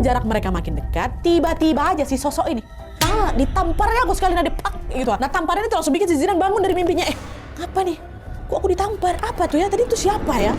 jarak mereka makin dekat, tiba-tiba aja si sosok ini ditamparnya aku sekali pak gitu. Nah tamparan itu langsung bikin si Zidane bangun dari mimpinya. Apa nih? Kok aku ditampar? Apa tuh ya? Tadi itu siapa ya?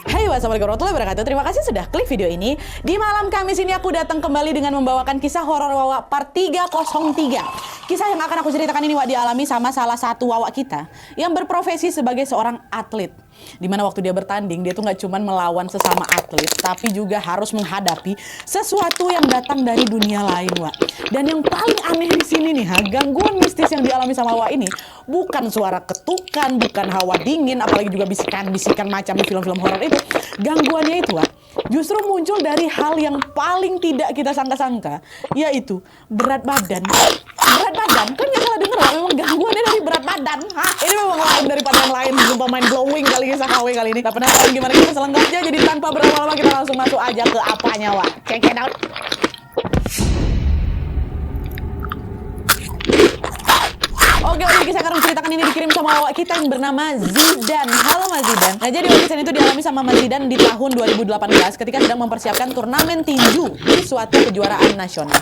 Hai, wassalamualaikum warahmatullahi wabarakatuh. Terima kasih sudah klik video ini. Di malam Kamis ini aku datang kembali dengan membawakan kisah horor Wawa part 303. Kisah yang akan aku ceritakan ini Wak dialami sama salah satu Wawa kita yang berprofesi sebagai seorang atlet. Dimana waktu dia bertanding, dia tuh nggak cuma melawan sesama atlet, tapi juga harus menghadapi sesuatu yang datang dari dunia lain, Wak. Dan yang paling aneh di sini nih, gangguan mistis yang dialami sama Wak ini bukan suara ketukan, bukan hawa dingin, apalagi juga bisikan-bisikan macam di film-film horor itu. Gangguannya itu, Wak, justru muncul dari hal yang paling tidak kita sangka-sangka, yaitu berat badan. Berat badan? Kan nggak salah denger, Wak. Memang gangguannya dari berat badan. Ini memang lain daripada yang lain. Sumpah mind blowing kali kisah KW kali ini. Nah, penasaran gimana kita selengkapnya? Jadi tanpa berlama-lama kita langsung masuk aja ke apanya, Wak. Check it out. Oke, kisah yang akan menceritakan ini dikirim sama Wak kita yang bernama Zidane. Halo Mas Zidane. Nah, jadi kisah itu dialami sama Mas Zidane di tahun 2018 ketika sedang mempersiapkan turnamen tinju di suatu kejuaraan nasional.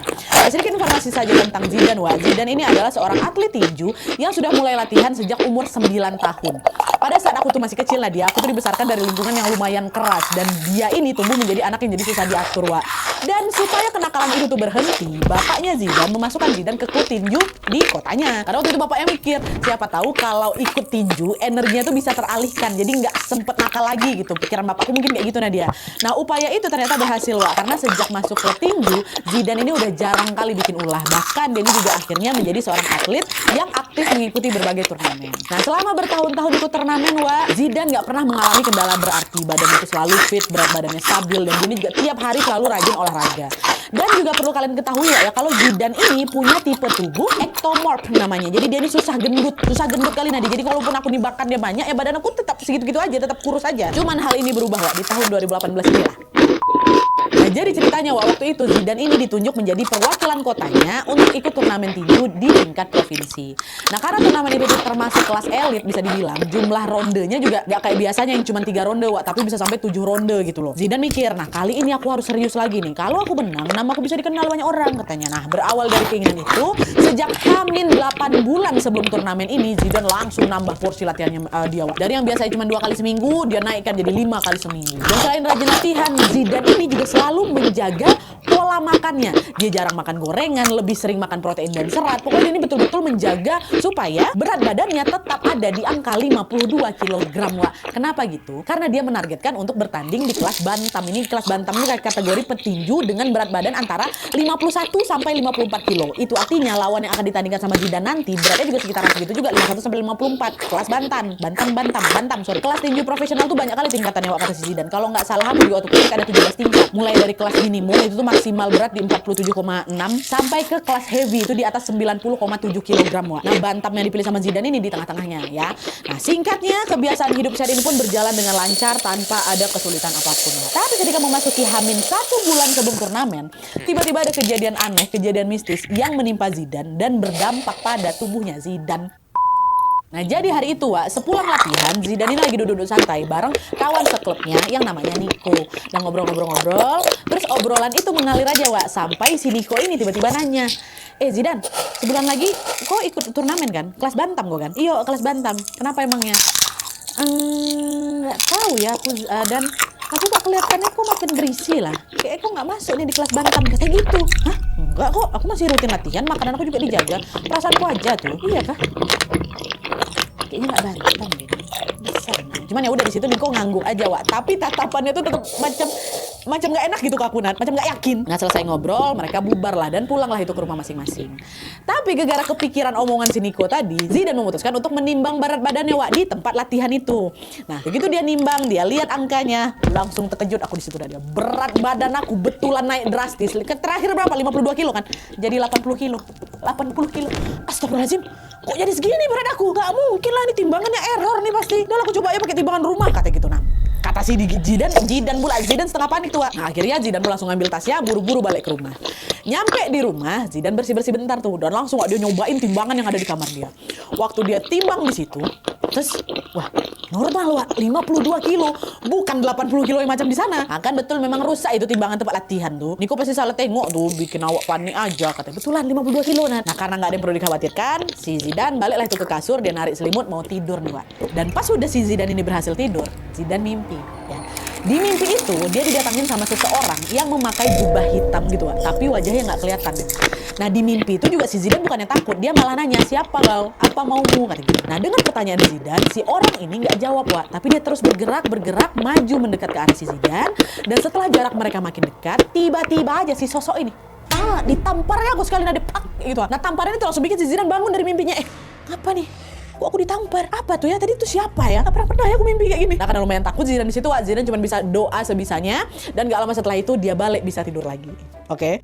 Sedikit informasi saja tentang Zidane, Wak. Zidane ini adalah seorang atlet tinju yang sudah mulai latihan sejak umur 9 tahun. Pada saat aku tuh masih kecil lah aku tuh dibesarkan dari lingkungan yang lumayan keras dan dia ini tumbuh menjadi anak yang jadi susah diatur, Wak. Dan supaya kenakalan itu tuh berhenti, bapaknya Zidane memasukkan Zidane ke klub tinju di kotanya. Karena waktu itu bapaknya mikir, siapa tahu kalau ikut tinju energinya tuh bisa teralihkan, jadi nggak sempet nakal lagi gitu. Pikiran bapakku mungkin kayak gitu Nadia. Nah upaya itu ternyata berhasil, Wak, karena sejak masuk klub tinju Zidane ini udah jarang kali bikin ulah. Bahkan dia ini juga akhirnya menjadi seorang atlet yang aktif mengikuti berbagai turnamen. Nah selama bertahun-tahun ikut turnamen, Wak, Zidane nggak pernah mengalami kendala berarti. Badannya itu selalu fit, berat badannya stabil, dan dia juga tiap hari selalu rajin olahraga. Dan juga perlu kalian ketahui ya kalau Zidane ini punya tipe tubuh ectomorph namanya. Jadi dia ini susah gendut kali Nadia. Jadi kalaupun aku dibakar dia banyak, ya badan aku tetap segitu-gitu aja, tetap kurus aja. Cuman hal ini berubah, Wak, di tahun 2018 ini lah. Nah, jadi ceritanya waktu itu Zidane ini ditunjuk menjadi perwakilan kotanya untuk ikut turnamen tinju di tingkat provinsi. Nah, karena turnamen itu termasuk kelas elit bisa dibilang, jumlah rondenya juga gak kayak biasanya yang cuma 3 ronde, Wak, tapi bisa sampai 7 ronde gitu loh. Zidane mikir, nah kali ini aku harus serius lagi nih. Kalau aku menang, nama aku bisa dikenal banyak orang katanya. Nah, berawal dari keinginan itu, sejak Hamin 8 bulan sebelum turnamen ini, Zidane langsung nambah porsi latihannya dia, Wak. Dari yang biasanya cuma 2 kali seminggu, dia naikkan jadi 5 kali seminggu. Dan selain rajin latihan, Zidane ini juga selalu menjaga pola makannya. Dia jarang makan gorengan, lebih sering makan protein dan serat. Pokoknya ini betul-betul menjaga supaya berat badannya tetap ada di angka 52 kg, Wak. Kenapa gitu? Karena dia menargetkan untuk bertanding di kelas bantam. Ini kelas bantam ini kategori petinju dengan berat badan antara 51 sampai 54 kilo. Itu artinya lawan yang akan ditandingkan sama Zidane nanti beratnya juga sekitaran segitu juga, 51 sampai 54. Kelas bantam. Kelas tinju profesional tuh banyak kali tingkatannya, Wak, kata si Zidane. Kalau nggak salah aku juga waktu kecil ada 17 tingkat. Mulai dari kelas minimum itu tuh maksimal berat di 47,6 sampai ke kelas heavy itu di atas 90,7 kg, Wak. Nah, bantam yang dipilih sama Zidane ini di tengah-tengahnya ya. Nah, singkatnya kebiasaan hidup saat ini pun berjalan dengan lancar tanpa ada kesulitan apapun, Wak. Tapi ketika memasuki Hamin 1 bulan sebelum turnamen, tiba-tiba ada kejadian aneh, kejadian mistis yang menimpa Zidane dan berdampak pada tubuhnya Zidane. Nah, jadi hari itu, Wak, sepulang latihan, Zidane ini lagi duduk-duduk santai bareng kawan seklubnya yang namanya Nico. Dan ngobrol-ngobrol, terus obrolan itu mengalir aja, Wak, sampai si Nico ini tiba-tiba nanya, Zidane, sebulan lagi kok ikut turnamen kan? Kelas bantam kok kan? Iya, kelas bantam. Kenapa emangnya? Nggak tahu ya, dan aku kok kelihatannya kok makin berisi lah. Kayak aku nggak masuk nih di kelas bantam, kayak gitu. Hah? Enggak kok, aku masih rutin latihan, makanan aku juga dijaga. Perasaanku aja tuh. Iya kah? Kayaknya nggak bantam deh. Besar. Cuman ya udah di situ Niko ngangguk aja, Wak. Tapi tatapannya tuh tetap macam nggak enak gitu ke aku, Nat. Macam nggak yakin. Nah, selesai ngobrol, mereka bubar lah dan pulanglah itu ke rumah masing-masing. Tapi gara-gara kepikiran omongan si Niko tadi, Zidane memutuskan untuk menimbang berat badannya, Wak, di tempat latihan itu. Nah, begitu dia nimbang, dia lihat angkanya, langsung terkejut aku di situ dia. Berat badan aku betulan naik drastis. Terakhir berapa? 52 kilo kan? Jadi 80 kilo. 80 kilo. Astagfirullahaladzim. Kok jadi segini berat aku? Gak mungkin lah, ini timbangannya error nih pasti. Udah lah, aku coba ya pakai timbangan rumah, kata gitu. Nah, kata si Zidane pula. Zidane setengah panik tuh. Nah, akhirnya Zidane langsung ngambil tasnya, buru-buru balik ke rumah. Nyampe di rumah, Zidane bersih-bersih bentar tuh, dan langsung dia nyobain timbangan yang ada di kamar dia. Waktu dia timbang di situ, terus wah, normal wah, 52 kilo, bukan 80 kilo yang macam di sana. Nah, kan betul memang rusak itu timbangan tempat latihan tuh. Niko pasti salah tengok tuh, bikin awak panik aja katanya. Betulan 52 kilo nah. Nah, karena nggak ada yang perlu dikhawatirkan, si Zidane baliklah itu ke kasur, dia narik selimut mau tidur nih, Wak. Dan pas udah si Zidane ini berhasil tidur, Zidane mimpi, ya. Di mimpi itu dia didatangin sama seseorang yang memakai jubah hitam gitu, Wak. Tapi wajahnya nggak kelihatan. Nah, di mimpi itu juga si Zidane bukannya takut, dia malah nanya, "Siapa kau? Apa maumu?" katanya gitu. Nah, dengan pertanyaan Zidane, si orang ini nggak jawab, Wak. Tapi dia terus bergerak maju mendekat ke arah si Zidane. Dan setelah jarak mereka makin dekat, tiba-tiba aja si sosok ini ditamparnya aku sekali nade pak gitu. Nah, tamparan itu langsung bikin si Zidane bangun dari mimpinya. Apa nih? Kok aku ditampar? Apa tuh ya? Tadi itu siapa ya? Gak pernah ya aku mimpi kayak gini. Nah, karena lumayan takut Zidane di situ, Wak. Zidane cuma bisa doa sebisanya dan gak lama setelah itu dia balik bisa tidur lagi. Oke.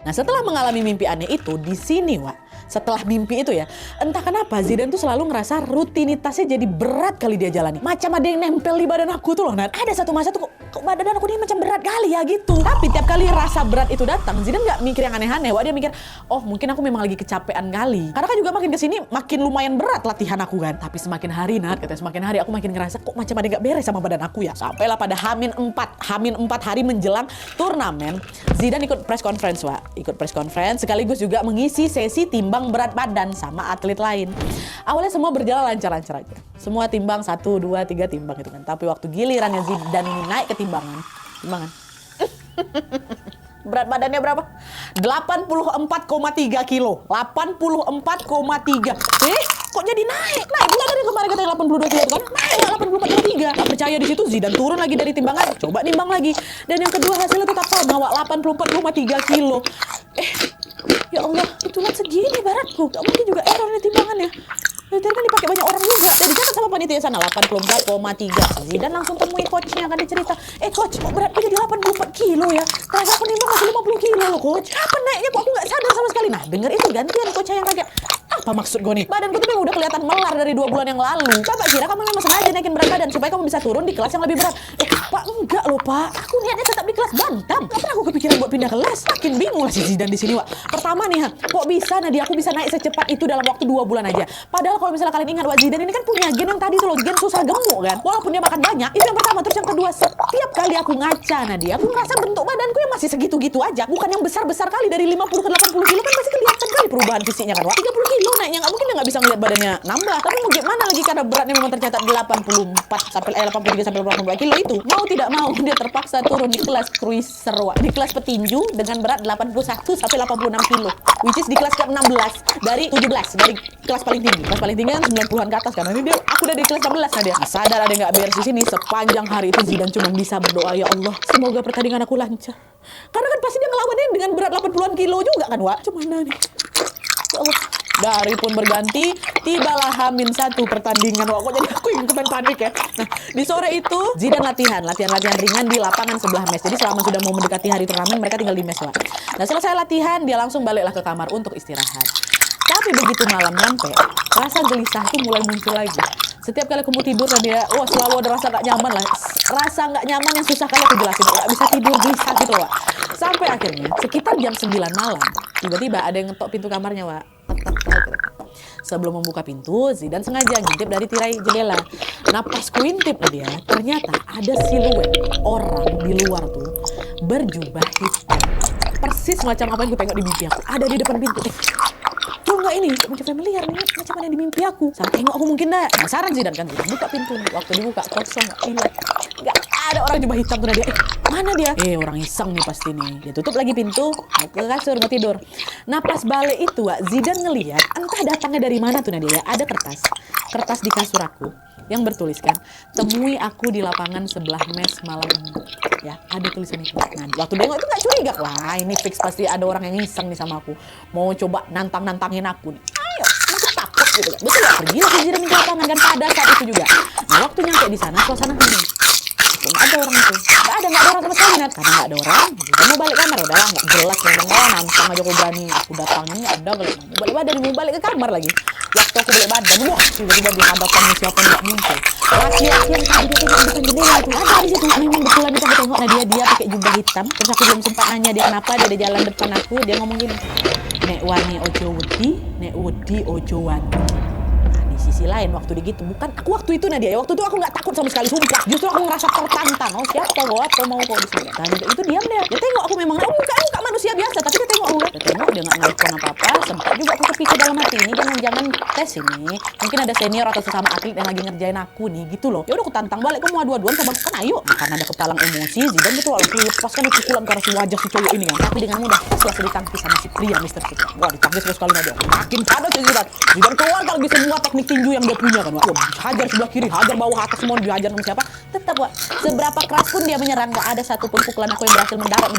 Nah, setelah mengalami mimpi aneh itu, di sini, Wak, setelah mimpi itu ya, entah kenapa Zidane tuh selalu ngerasa rutinitasnya jadi berat kali dia jalani. Macam ada yang nempel di badan aku tuh loh. Nah, ada satu masa tuh kok badan aku ini macam berat kali ya gitu. Tapi tiap kali rasa berat itu datang, Zidane nggak mikir yang aneh-aneh, Wak. Dia mikir, oh mungkin aku memang lagi kecapean kali. Karena kan juga makin kesini makin lumayan berat latihan aku kan. Tapi semakin hari, Nat, katanya semakin hari aku makin ngerasa kok macam ada nggak beres sama badan aku ya. Sampailah pada Hamin 4 hari menjelang turnamen, Zidane ikut press conference, Wak. Ikut press conference sekaligus juga mengisi sesi timbang berat badan sama atlet lain. Awalnya semua berjalan lancar-lancar aja. Semua timbang 1, 2, 3 timbang gitu kan. Tapi waktu gilirannya Zidane ini naik ke timbangan. Berat badannya berapa? 84,3 kilo. 84,3. Kok jadi naik? Naik pula dari kemarin katanya 82 kilo kan? Naik 84,3. Gak percaya di situ Zidane turun lagi dari timbangan. Coba nimbang lagi. Dan yang kedua hasilnya tetap sama, 84,3 kilo. Ya Allah, itulah segini beratku. Gak mungkin juga error nih timbangannya. Tadi kan dipakai banyak orang juga. Dan dicatat sama panitia sana 84,3. Zidane langsung temui coachnya kan, dia cerita, coach, kok berat jadi 84 kilo ya? Terus aku nimbang masih 50 kilo loh coach. Apa naiknya kok aku gak sadar sama sekali? Nah, denger itu gantian coachnya yang kaget. Apa maksud gue nih? Badanku tuh memang udah kelihatan melar dari 2 bulan yang lalu. Coba kira kamu memang sengaja naikin berat badan supaya kamu bisa turun di kelas yang lebih berat. Pak, enggak loh Pak. Aku niatnya tetap di kelas bantam. Gak pernah aku kepikiran buat pindah kelas. Makin bingung lah si Zidane di sini, Wak. Pertama nih, kok bisa Nadia aku bisa naik secepat itu dalam waktu 2 bulan aja. Padahal kalau misalnya kalian ingat, Wak, Zidane ini kan punya gen yang tadi tuh loh, gen susah gemuk kan. Walaupun dia makan banyak, itu yang pertama. Terus yang kedua, setiap kali aku ngaca Nadia, aku ngerasa bentuk badanku yang masih segitu-gitu aja. Bukan yang besar-besar kali, dari 50 ke 80 kilo kan pasti kelihatan kali perubahan fisiknya kan, Wak. 30 kilo naiknya, nggak mungkin dia nggak bisa ngeliat badannya nambah. Tapi mau gimana lagi karena beratnya memang tercatat 83 sampai 82 kilo itu. Mau tidak mau dia terpaksa turun di kelas cruiser, Wak. Di kelas petinju dengan berat 81 sampai 86 kilo. Which is di kelas ke-16 dari 17, dari kelas paling tinggi. Kelas paling tinggi kan 90-an ke atas kan. Ini aku udah di kelas 16 Nadia. Nah, sadar ada nggak beres di sini. Sepanjang hari itu Zidane cuma bisa berdoa, ya Allah, semoga pertandingan aku lancar. Karena kan pasti dia ngelawannya dengan berat 80-an kilo juga kan, Wak. Cuman nih. Ya Allah. Dari pun berganti, tibalah Hamin 1 pertandingan. Wah, kok jadi aku yang ikutan panik ya. Nah, di sore itu Zidane latihan ringan di lapangan sebelah mes. Jadi selama sudah mau mendekati hari turnamen, mereka tinggal di mes, Wak. Nah, selesai latihan, dia langsung baliklah ke kamar untuk istirahat. Tapi begitu malam nyampe, rasa gelisah itu mulai muncul lagi. Setiap kali aku mau tidur, dia, selalu ada rasa gak nyaman lah. Rasa gak nyaman yang susah kali aku jelasin. Gak bisa tidur, gelisah gitu, Wak. Sampai akhirnya, sekitar jam 9 malam, tiba-tiba ada yang ngetok pintu kamarnya, Wak. Sebelum membuka pintu, Zidane sengaja ngintip dari tirai jendela. Nah, pas kuintip dia, ternyata ada siluet orang di luar tuh berjubah hitam. Persis macam apa yang gue tengok di mimpi aku. Ada di depan pintu. Tuh nggak ini, macam familiar nih, macam mana di mimpi aku. Saat tengok aku mungkin dah. Penasaran Zidane kan, Zidane buka pintu nih. Waktu dibuka kosong, hilang. Nggak ada orang jubah hitam tuh dia. Mana dia? Orang iseng nih pasti nih. Dia tutup lagi pintu, mau ke kasur, mau tidur. Nah, pas balik itu, Wak, Zidane ngelihat entah datangnya dari mana tuh Nadia. Ada kertas di kasur aku yang bertuliskan, temui aku di lapangan sebelah mes malam ini. Ya, ada tulisan itu. Nah, waktu nengok itu nggak curiga. Wah, ini fix pasti ada orang yang iseng nih sama aku. Mau coba nantangin aku nih. Ayo, mungkin takut gitu kan. Betul ya, pergilah ke Zidane ke lapangan kan pada saat itu juga. Nah, waktu nyampe di sana, suasana hening. nggak ada orang itu. Nggak ada orang sama sekali, Nat. Karena nggak ada orang, Zidan mau balik kamar. Udahlah, nggak jelas. Nantang aja aku berani. Aku datangi, ada balik. Mau balik badan, mau balik ke kamar lagi. Waktu aku balik badan, wah, tiba-tiba dihadapkan siapa yang nggak muncul. Laki-laki yang tadi dia tengok depan jendela itu ada di situ. Memang betulan itu aku tengok. Nah dia pakai jubah hitam. Terus aku belum sempat nanya dia kenapa dia di jalan depan aku. Dia ngomong gini, nek wani ojo wedi, nek wedi ojo wani. Di sisi lain waktu dia gitu, bukan aku waktu itu Nadia ya, waktu itu aku nggak takut sama sekali, sumpah. Justru aku ngerasa tertantang. Oh siapa kok, apa mau kok di sini? Dan itu diam dia tengok aku memang, muka manusia biasa, tapi dia tengok aku, dia nggak ngerespon apa-apa. Sempat juga aku kepikir dalam hati ini, jangan tes ini, mungkin ada senior atau sesama atlet yang lagi ngerjain aku nih, gitu loh. Ya udah aku tantang balik, kamu adu-aduan sama aku kan, ayo. Nah, karena ada kepalang emosi, Zidan betul aku lepaskan pukulan ke arah si wajah si cowok ini kan. Tapi dengan mudah langsung ditangkis sama si pria Mister Citra. Wah ditangkis sekali Nadia, makin padat si Zidan. Zidan keluarkan lagi semua teknik tinju yang dia punya kan, wah hajar sebelah kiri, hajar bawah atas, semua dihajar sama siapa. Tetap wah, seberapa keras pun dia menyerang, gak ada satupun pukulan aku yang berhasil mendarat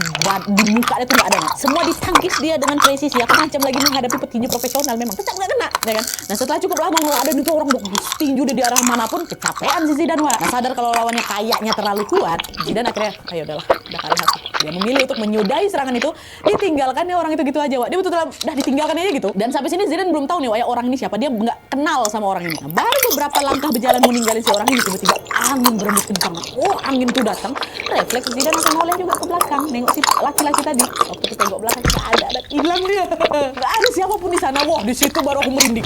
di muka dia tuh gak ada. Semua ditangkis dia dengan presisi. Aku macam lagi menghadapi petinju profesional, memang tetap gak kena ya kan. Nah setelah cukup lama ada itu orang tinju dia di arah manapun, kecapean si Zidan wah. Nah, sadar kalau lawannya kayaknya terlalu kuat, Zidan akhirnya ayo udahlah, udah kali hati. Dia memilih untuk menyudahi serangan itu, ditinggalkan ya orang itu gitu aja wah. Dia betul-betul udah ditinggalkan aja gitu. Dan sampai sini Zidan belum tahu nih wah ya orang ini siapa, dia nggak kenal sama orang ini. Nah, baru beberapa langkah berjalan meninggalin si orang ini, tiba-tiba angin berembus kencang. Oh angin tuh datang, refleks Zidan langsung oleh juga ke belakang, nengok si laki-laki tadi. Waktu kita tengok belakang, nggak ada hilang dia. Nggak ada siapapun di sana. Wah di situ baru aku merinding.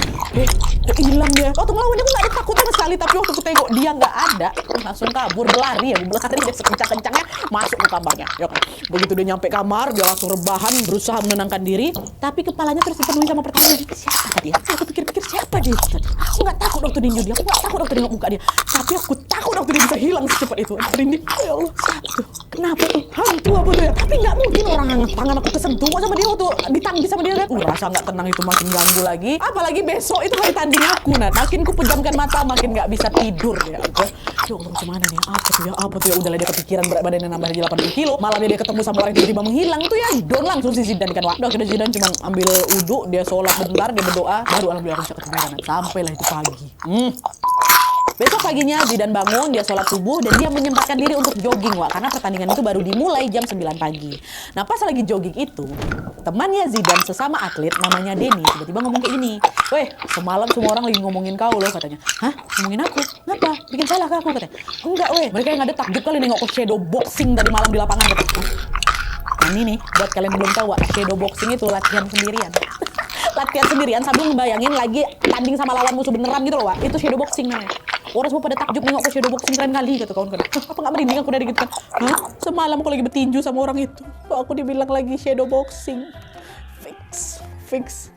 Hilang dia. Waktu ngelawan dia nggak ada takut sama sekali, tapi waktu aku tengok dia nggak ada, langsung kabur, berlari dia sekencang-kencangnya masuk ke kamarnya. Ya kan? Begitu dia nyampe kamar, dia langsung rebahan, berusaha menenangkan diri, tapi kepalanya terus dipenuhi sama pertanyaan. Siapa tadi? Aku pikir-pikir siapa dia tadi? Aku nggak takut waktu ninju dia, aku nggak takut waktu nengok muka dia, tapi aku takut waktu dia bisa hilang secepat itu. Merinding. Ya Allah, siapa tuh? Kenapa tuh? Hantu apa tuh ya? Tapi nggak mungkin orang tangan aku kesentuh sama dia waktu ditangkis sama dia kan. Rasa nggak tenang itu makin ganggu lagi. Apalagi besok itu hari tanding aku, Nat. Makin ku pejamkan mata, makin nggak bisa tidur ya. Ya Allah, macam mana nih? Apa tuh ya? Udahlah dia kepikiran berat badannya nambah jadi 80 kilo. Malamnya dia ketemu sama orang yang tiba-tiba menghilang tuh ya. Don langsung si Zidan kan. Udah akhirnya Zidan cuma ambil uduk, dia sholat bentar, dia berdoa, baru alhamdulillah bisa ketemu Nat. Sampailah itu pagi. Besok paginya Zidan bangun, dia sholat subuh dan dia menyempatkan diri untuk jogging wah, karena pertandingan itu baru dimulai jam 9 pagi. Nah pas lagi jogging itu, temannya Zidan sesama atlet namanya Denny tiba-tiba ngomong kayak gini, weh semalam semua orang lagi ngomongin kau loh katanya. Hah? Ngomongin aku? Ngapa? Bikin salah ke aku katanya? Enggak weh, mereka yang ada takjub kali nengok ke shadow boxing tadi malam di lapangan katanya. Nah ini nih, buat kalian belum tahu wah, shadow boxing itu latihan sendirian. Latihan sendirian sambil ngebayangin lagi tanding sama lawan musuh beneran gitu loh wah. Itu shadow boxing namanya. Orang semua pada takjub nengok ke shadow boxing keren kali kata kawan-kawan. Apa nggak merinding aku dari gitu kan? Hah? Semalam aku lagi bertinju sama orang itu. Aku dibilang lagi shadow boxing. Fix.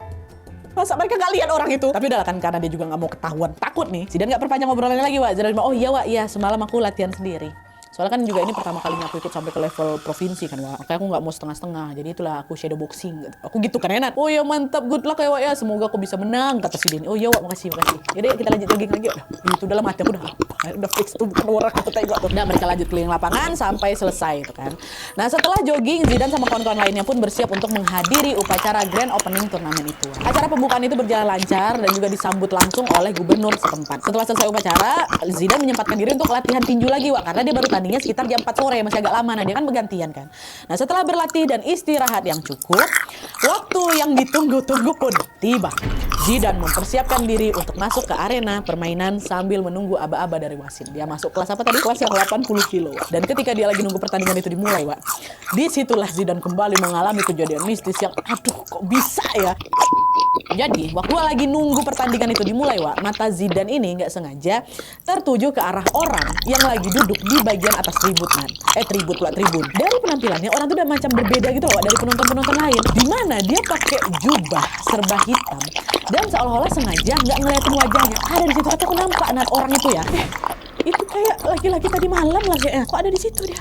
Masa mereka nggak lihat orang itu? Tapi udah kan karena dia juga nggak mau ketahuan. Takut nih. Zidan nggak perpanjang ngobrolannya lagi wah. Zidan bilang, oh iya wah, iya semalam aku latihan sendiri. Soalnya kan juga ini pertama kalinya aku ikut sampai ke level provinsi kan wah. Makanya aku nggak mau setengah-setengah. Jadi itulah aku shadow boxing. Aku gitu kan enak. Oh ya mantap, good luck ya wak ya. Semoga aku bisa menang kata si Denny. Oh iya wak, makasih. Jadi kita lanjut jogging lagi. Itu dalam hati aku udah fix tuh bukan orang aku tengok tuh. Udah mereka lanjut keliling lapangan sampai selesai itu kan. Nah setelah jogging Zidan sama kawan-kawan lainnya pun bersiap untuk menghadiri upacara grand opening turnamen itu. Acara pembukaan itu berjalan lancar dan juga disambut langsung oleh gubernur setempat. Setelah selesai upacara, Zidan menyempatkan diri untuk latihan tinju lagi wak, karena dia baru tandingnya sekitar jam 4 sore, masih agak lama. Nah dia kan bergantian kan. Nah setelah berlatih dan istirahat yang cukup, waktu yang ditunggu-tunggu pun tiba. Zidan mempersiapkan diri untuk masuk ke arena permainan sambil menunggu aba-aba dari wasit. Dia masuk kelas apa tadi? Kelas yang 80 kilo. Dan ketika dia lagi nunggu pertandingan itu dimulai, Wak, disitulah Zidan kembali mengalami kejadian mistis yang aduh kok bisa ya. Jadi, waktu lagi nunggu pertandingan itu dimulai, Wak, mata Zidan ini nggak sengaja tertuju ke arah orang yang lagi duduk di bagian atas tribun. Tribun. Dari penampilannya, orang itu udah macam berbeda gitu loh, Wak, dari penonton-penonton lain. Di mana dia pakai jubah serba hitam dan seolah-olah sengaja nggak ngeliatin wajahnya. Ada di situ, aku nampak orang itu ya. Itu kayak laki-laki tadi malam lah kayaknya. Kok ada di situ dia?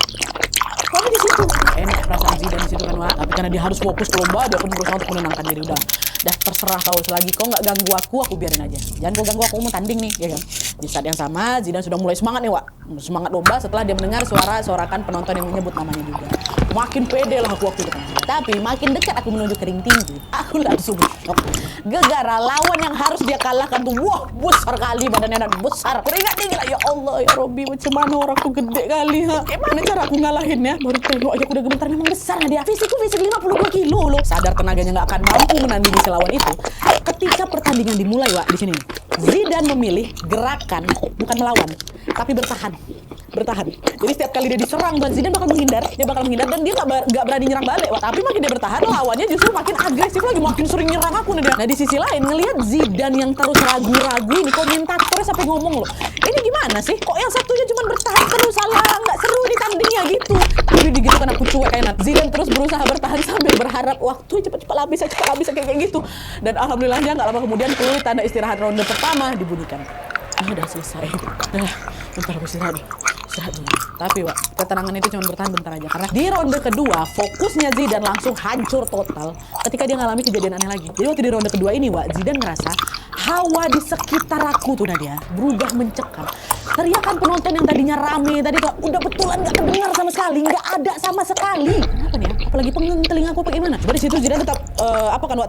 Kok ada di situ? Enak perasaan Zidan di situ kan, Wak. Tapi karena dia harus fokus ke lomba, dia pun berusaha untuk menenangkan diri. Dah terserah kau, selagi kau nggak ganggu aku biarin aja. Jangan kau ganggu aku mau tanding nih, ya kan? Di saat yang sama, Zidan sudah mulai semangat nih, Wak. Semangat lomba setelah dia mendengar suara-sorakan penonton yang menyebut namanya juga. Makin pede lah aku waktu itu kan. Tapi makin dekat aku menuju ke ring tinju, aku langsung shock. Gegara lawan yang harus dia kalahkan tuh, wah besar kali badannya dan besar. Keringat dingin lah, ya Allah ya Robby, macam mana orang tuh gede kali ha. Gimana cara aku ngalahinnya? Baru tengok aja aku udah gemetar, memang besar lah dia. Fisikku fisik 52 kilo loh. Sadar tenaganya nggak akan mampu menandingi si lawan itu. Ketika pertandingan dimulai, Wak, di sini Zidane memilih gerakan bukan melawan, tapi bertahan. Jadi setiap kali dia diserang dan Zidane bakal menghindar, dan dia nggak berani nyerang balik, Wak. Tapi makin dia bertahan, lawannya justru makin agresif lagi, makin sering nyerang aku nih dia. Nah di sisi lain ngelihat Zidane yang terus ragu-ragu ini, komentatornya sampai ngomong loh, ini gimana sih? Kok yang satunya cuma bertahan terus, salah nggak seru ditandingnya gitu. Tapi begitu kan aku cuek enak. Zidane terus berusaha bertahan sambil berharap waktu cepat habis kayak gitu. Dan alhamdulillahnya nggak lama kemudian peluit tanda istirahat ronde pertama dibunyikan. Udah selesai. Bentar aku istirahat dulu. Tapi Wak, ketenangan itu cuma bertahan bentar aja. Karena di ronde kedua, fokusnya Zidane langsung hancur total ketika dia ngalami kejadian aneh lagi. Jadi waktu di ronde kedua ini, Wak, Zidane ngerasa hawa di sekitar aku tuh Nadia berubah mencekam. Teriakan penonton yang tadinya rame tadi tuh udah betulan nggak terdengar sama sekali, nggak ada sama sekali. Kenapa nih ya? Apalagi pengen telingaku bagaimana? Coba di situ Zidane tetap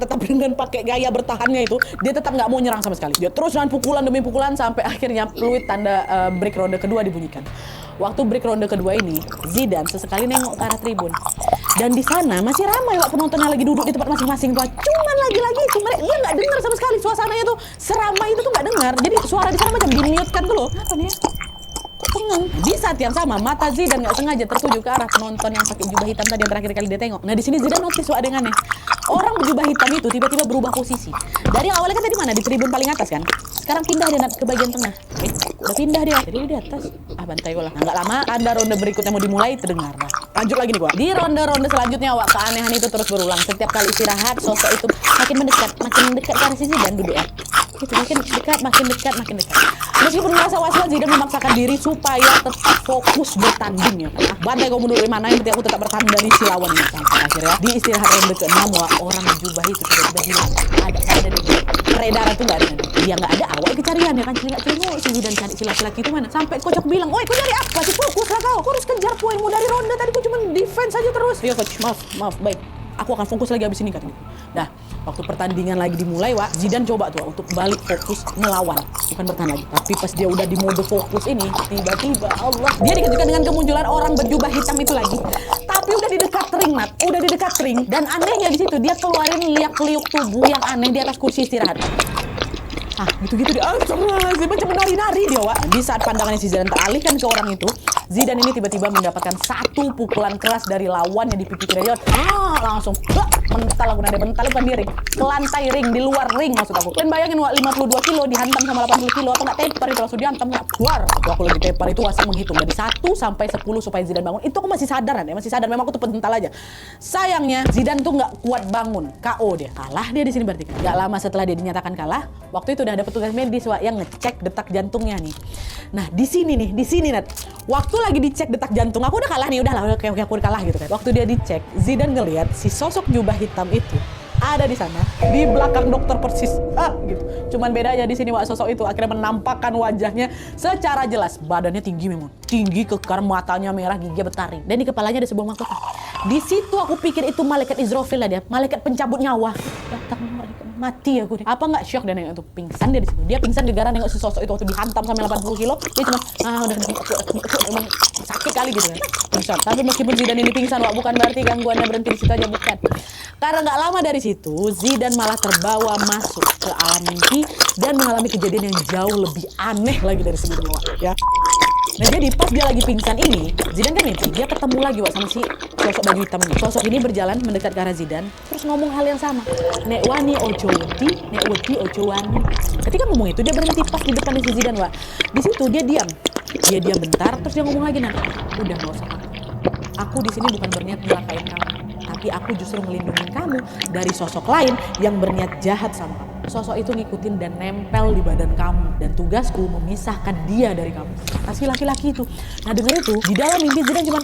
tetap dengan pakai gaya bertahannya itu, dia tetap nggak mau nyerang sama sekali. Dia terus dengan pukulan demi pukulan sampai akhirnya peluit tanda break ronde kedua dibunyikan. Waktu break ronde kedua ini, Zidane sesekali nengok ke arah tribun. Dan di sana masih ramai Wak, penontonnya lagi duduk di tempat masing-masing tuh. Cuman lagi-lagi itu dia nggak dengar sama sekali, suasananya tuh seramai itu tuh nggak dengar. Jadi suara di sana macam di-mute-kan tuh loh. Apa nih ya? Pengang. Di saat yang sama, mata Zidane nggak sengaja tertuju ke arah penonton yang pakai jubah hitam tadi yang terakhir kali dia tengok. Nah di sini Zidane notice ada yang aneh. Orang berjubah hitam itu tiba-tiba berubah posisi. Dari yang awalnya kan tadi mana? Di tribun paling atas kan? Sekarang pindah dia ke bagian tengah. Udah pindah dia. Jadi di atas. Bantai gue lah. Nah, nggak lama tanda ronde berikutnya mau dimulai terdengar. Nah, lanjut lagi nih gua. Di ronde-ronde selanjutnya, Wak, keanehan itu terus berulang. Setiap kali istirahat, sosok itu makin mendekat ke arah si Zidane duduk ya. Itu makin dekat. Meskipun merasa was-was, Zidane memaksakan diri supaya tetap fokus bertanding ya. Bantai kau mundur dari mana, yang penting aku tetap bertahan dari si lawan ini. Sampai akhirnya di istirahat ronde ke-6, Wak, orang berjubah itu tiba-tiba hilang. Ada di peredaran tuh nggak ada. Dia nggak ada, awal kecarian ya kan, celingak-celinguk si Zidane cari si laki-laki itu mana. Sampai Kocok bilang, "Oi, kau cari apa sih? Fokus lah kau harus kejar poinmu dari ronde tadi, kau cuma defense aja terus." "Iya coach, maaf, baik. Aku akan fokus lagi abis ini," katanya. Dah, waktu pertandingan lagi dimulai, Wak, Zidane coba tuh untuk balik fokus melawan, bukan bertahan lagi. Tapi pas dia udah di mode fokus ini, tiba-tiba Allah, dia dikejutkan dengan kemunculan orang berjubah hitam itu lagi. Tapi udah di dekat ring, Nat. Udah di dekat ring. Dan anehnya di situ dia keluarin liak-liuk tubuh yang aneh di atas kursi istirahat. Gitu-gitu dia, astagfirullahaladzim, macam menari-nari dia, Wak. Di saat pandangannya si Zidane teralihkan ke orang itu, Zidane ini tiba-tiba mendapatkan satu pukulan keras dari lawannya di pipi kiri dia. Langsung mental bukan di ring, ke lantai ring, di luar ring maksud aku. Kalian bayangin, Wak, 52 kilo dihantam sama 80 kilo, atau nggak tepar itu langsung dihantam, nggak keluar. Aku lagi tepar itu asal menghitung dari 1 sampai 10 supaya Zidane bangun. Itu aku masih sadar, memang aku tuh pental aja. Sayangnya Zidane tuh nggak kuat bangun, KO dia. Kalah dia di sini berarti kan. Nggak lama setelah dia dinyatakan kalah, waktu itu udah ada petugas medis, Wak, yang ngecek detak jantungnya nih. Nah di sini Nat, waktu lagi dicek detak jantung, aku udah kalah nih, oke aku udah kalah gitu kan. Waktu dia dicek, Zidane ngelihat si sosok jubah hitam itu ada di sana, di belakang dokter persis, gitu. Cuman bedanya di sini, Wak, sosok itu akhirnya menampakkan wajahnya secara jelas. Badannya tinggi memang, tinggi kekar, matanya merah, giginya bertaring, dan di kepalanya ada sebuah mahkota. Di situ aku pikir itu malaikat Israfil lah dia, malaikat pencabut nyawa. Datang mati aku deh. Apa nggak shock dan nengok tuh pingsan dia di situ. Dia pingsan gara-gara nengok si sosok itu waktu dihantam sampai 80 kilo. Dia cuma udah emang sakit kali gitu kan. Pingsan. Tapi meskipun Zidane ini pingsan, Wak, bukan berarti gangguannya berhenti di situ aja, bukan. Karena nggak lama dari situ, Zidane malah terbawa masuk ke alam mimpi dan mengalami kejadian yang jauh lebih aneh lagi dari sebelumnya, Wak, ya. Nah jadi pas dia lagi pingsan ini, Zidane kan mimpi, dia ketemu lagi, Wak, sama si sosok baju hitam ini. Sosok ini berjalan mendekat ke arah Zidane, terus ngomong hal yang sama. "Nek wani ojo wedi, nek wedi ojo wani." Ketika ngomong itu, dia berhenti pas di depan si Zidane, Wak. Di situ dia diam. Dia diam bentar, terus dia ngomong lagi, "Nah, udah nggak usah takut. Aku di sini bukan berniat nyelakain kamu, tapi aku justru melindungi kamu dari sosok lain yang berniat jahat sama kamu. Sosok itu ngikutin dan nempel di badan kamu, dan tugasku memisahkan dia dari kamu." Kata si laki-laki itu. Nah denger itu, di dalam mimpi Zidane cuma,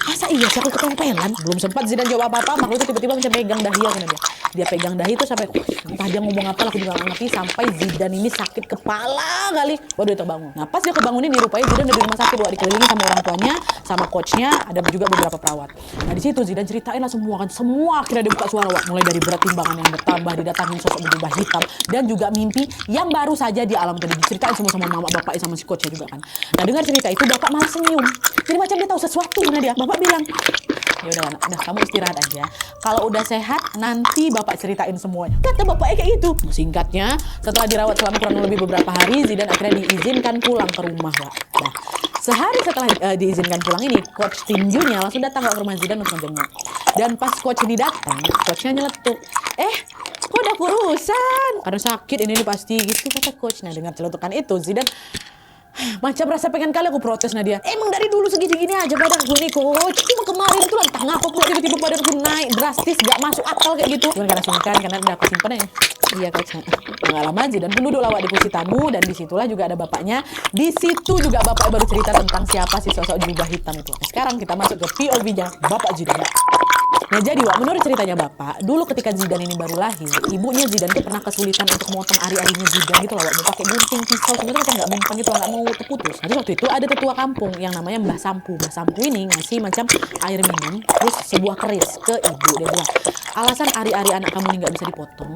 Masa iya sih aku ketempelan? Belum sempat Zidane jawab apa-apa, makhluk itu tiba-tiba macam pegang dahi aku dia. Dia pegang dahi itu sampai entah dia ngomong apa, aku juga nggak ngerti, sampai Zidane ini sakit kepala kali. Baru dia terbangun. Nah pas dia kebangunin nih rupanya Zidane udah di rumah sakit, dikelilingi sama orang tuanya, sama coachnya, ada juga beberapa perawat. Nah di situ Zidane ceritain lah semua kan, semua akhirnya dibuka suara mulai dari berat timbangan yang bertambah, didatangin sosok berjubah hitam, dan juga mimpi yang baru saja dia alami tadi, diceritain semua sama mama bapaknya sama si coachnya juga kan. Nah dengar cerita itu bapak malah senyum, jadi macam dia tahu sesuatu karena dia. Bapak bilang, ya udah kamu istirahat aja. Kalau udah sehat nanti bapak ceritain semuanya. Kata bapaknya kayak gitu. Singkatnya, setelah dirawat selama kurang lebih beberapa hari, Zidane akhirnya diizinkan pulang ke rumah, Wak. Nah, sehari setelah diizinkan pulang ini, coach tinjunya langsung datang ke rumah Zidane untuk menjenguk. Dan pas coach ini datang, coachnya nyeletuk. Kok ada kurusan? Karena sakit ini pasti gitu kata coach. Nah dengar celetukan itu, Zidane macam rasa pengen kali aku protes. Nah dia, emang dari dulu segini-gini aja badanku nih coach, cuma kemarin tuh entah ngapa pula tiba-tiba badanku naik drastis, gak masuk akal kayak gitu. Cuman karena sungkan, karena udah aku simpen aja. Iya coach. Nggak lama Zidane pun duduk lawak di kursi tamu, dan disitulah juga ada bapaknya. Di situ juga bapak baru cerita tentang siapa si sosok jubah hitam itu. Nah, sekarang kita masuk ke POV-nya bapak Zidane. Nah jadi Wak, menurut ceritanya bapak, dulu ketika Zidane ini baru lahir, ibunya Zidane tuh pernah kesulitan untuk memotong ari-arinya Zidane gitu loh, Wak. Mau pakai gunting, pisau, sebenarnya macam nggak mempan gitu, nggak mau terputus. Jadi waktu itu ada tetua kampung yang namanya Mbah Sampu. Mbah Sampu ini ngasih macam air minum, terus sebuah keris ke ibu. Dia bilang, alasan ari-ari anak kamu ini nggak bisa dipotong,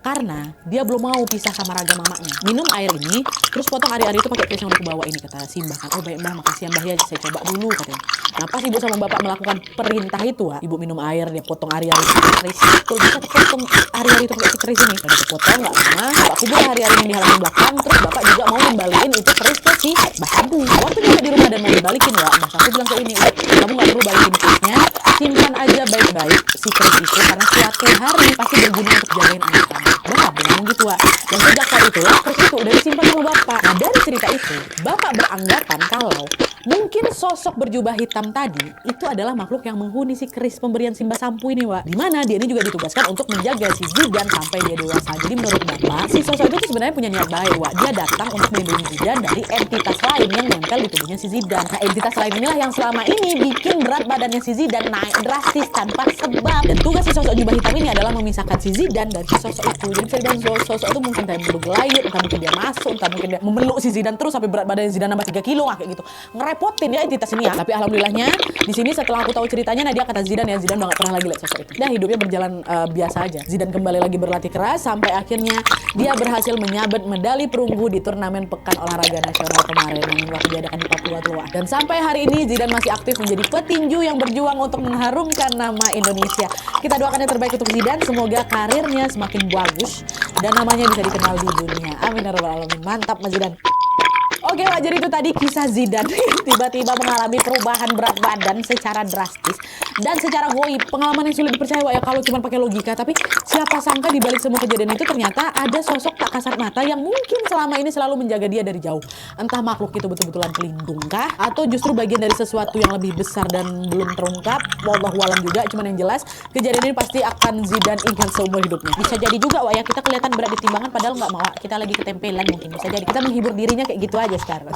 karena dia belum mau pisah sama raga mamanya. Minum air ini, terus potong ari-ari itu pakai keris yang udah bawa ini, kata si Mbah kan. Oh baik Mbah, makasih ya Mbah ya, saya coba dulu katanya. Nah pas ibu sama bapak melakukan perintah itu, Wak, ibu minum air, dia potong ari-ari pakai keris. Kalau bisa potong ari-ari itu pakai keris ini. Dan dipotong nggak lama, bapak kubur ari-ari yang di halaman belakang. Terus bapak juga mau kembaliin itu keris ke si Mbah Sampu. Waktu nyampe di rumah dan mau dibalikin, Wak, Mbah Sampu bilang kayak ini, kamu nggak perlu balikin kerisnya, simpan aja baik-baik si keris itu, karena suatu hari pasti berguna untuk jagain anak kamu. Bapak bilang gitu, Wak. Dan sejak saat itulah keris itu udah disimpan sama bapak. Nah dari cerita itu, bapak beranggapan kalau mungkin sosok berjubah hitam tadi itu adalah makhluk yang menghuni si keris pemberian si Mbah Sampu ini, Wak. Dimana dia ini juga ditugaskan untuk menjaga si Zidane sampai dia dewasa. Jadi menurut bapak, si sosok itu tuh sebenarnya punya niat baik, Wak. Dia datang untuk melindungi Zidane dari entitas lain yang nempel di tubuhnya si Zidane. Nah entitas lain inilah yang selama ini bikin berat badannya si Zidane naik drastis tanpa sebab. Dan tugas si sosok jubah hitam ini adalah memisahkan si Zidane dari si sosok itu. Jadi bisa dibilang sosok itu mungkin kayak bergelayut, entah mungkin dia masuk, entah mungkin dia memeluk si Zidane terus sampai berat badan Zidane nambah 3 kilo kayak gitu. Ngerepotin ya entitas ini ya. Tapi alhamdulillahnya di sini setelah aku tahu ceritanya, nah dia kata Zidane ya, Zidane udah gak pernah lagi lihat sosok itu. Dan hidupnya berjalan biasa aja. Zidane kembali lagi berlatih keras sampai akhirnya dia berhasil menyabet medali perunggu di turnamen Pekan Olahraga Nasional kemarin yang waktu diadakan di Papua tuh. Dan sampai hari ini Zidane masih aktif menjadi petinju yang berjuang untuk mengharumkan nama Indonesia. Kita doakan yang terbaik untuk Zidane, semoga karirnya semakin bagus dan namanya bisa dikenal di dunia. Amin ya rabbal alamin. Mantap Mas Zidane. Oke Wak, jadi itu tadi kisah Zidane tiba-tiba mengalami perubahan berat badan secara drastis dan secara goib. Pengalaman yang sulit dipercaya, Wak, ya kalau cuma pakai logika. Tapi siapa sangka di balik semua kejadian itu ternyata ada sosok tak kasat mata yang mungkin selama ini selalu menjaga dia dari jauh. Entah makhluk itu betul-betulan pelindung kah, atau justru bagian dari sesuatu yang lebih besar dan belum terungkap. Wallahu alam juga. Cuman yang jelas kejadian ini pasti akan Zidane ingat seumur hidupnya. Bisa jadi juga, Wak, ya kita kelihatan berat di timbangan padahal nggak mau. Kita lagi ketempelan mungkin. Bisa jadi kita menghibur dirinya kayak gitu aja sekarang.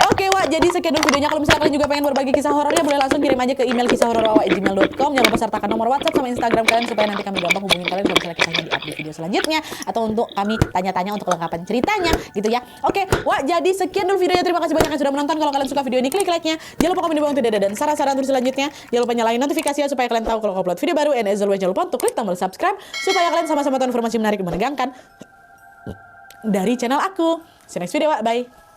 Oke Wak, jadi sekian dulu videonya. Kalau misalnya kalian juga pengen berbagi kisah horornya, boleh langsung kirim aja ke email kisahhoror@gmail.com. Jangan lupa sertakan nomor WhatsApp sama Instagram kalian supaya nanti kami gampang hubungin kalian kalau misalnya kisahnya di update video selanjutnya, atau untuk kami tanya-tanya untuk kelengkapan ceritanya gitu ya. Oke Wak, jadi sekian dulu videonya. Terima kasih banyak yang sudah menonton. Kalau kalian suka video ini, klik like-nya. Jangan lupa komen di bawah untuk dan saran-saran terus selanjutnya. Jangan lupa nyalain notifikasinya supaya kalian tahu kalau upload video baru. And as always, jangan lupa untuk klik tombol subscribe supaya kalian sama-sama tahu informasi menarik dan menegangkan dari channel aku. See you next video, Wak. Bye.